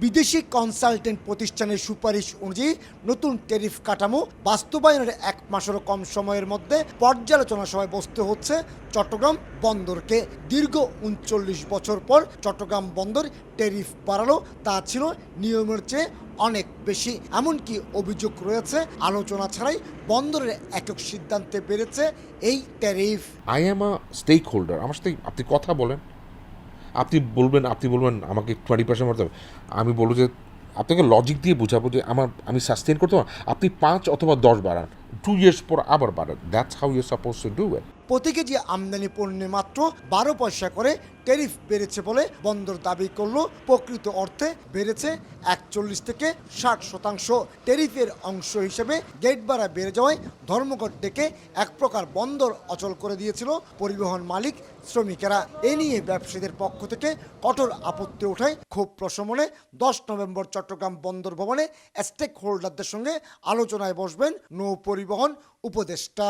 বিদেশি কনসালটেন্ট প্রতিষ্ঠানের সুপারিশ অনুযায়ী নতুন ট্যারিফ কাঠামো বাস্তবায়নের 1 মাসেরও কম সময়ের মধ্যে পর্যালোচনা সভায় বসতে হচ্ছে চট্টগ্রাম বন্দরকে। দীর্ঘ 39 বছর পর চট্টগ্রাম বন্দর ট্যারিফ বাড়ালো, তা ছিল নিয়মের চেয়ে অনেক বেশি। এমনকি অভিযোগ রয়েছে আলোচনা ছাড়াই বন্দরের একক সিদ্ধান্তে বেড়েছে এই tariff. I am a stakeholder. আমার সাথে আপনি কথা বলেন, আপনি বলবেন আমাকে 20% মারতে হবে। আমি বলবো যে আপনাকে লজিক দিয়ে বোঝাবো যে আমি সাস্টেন করতে পারবো। আপনি 5 অথবা 10 বাড়ান, 2 ইয়ার্স পর আবার বাড়ান। That's how you suppose to do it. প্রতি কেজি আমদানি পণ্যে মাত্র 12 পয়সা করে ট্যারিফ বেড়েছে বলে বন্দর দাবি করলো। প্রকৃত অর্থে বেড়েছে 41 থেকে 60%। ট্যারিফের অংশ হিসেবে গেট ভাড়া বেড়ে যাওয়ায় ধর্মঘট ডেকে এক প্রকার বন্দর অচল করে দিয়েছিল পরিবহন মালিক শ্রমিকেরা। এ নিয়ে ব্যবসায়ীদের পক্ষ থেকে কঠোর আপত্তি ওঠায় ক্ষোভ প্রশমনে 10 নভেম্বর চট্টগ্রাম বন্দর ভবনে স্টেক হোল্ডারদের সঙ্গে আলোচনায় বসবেন নৌ পরিবহন উপদেষ্টা।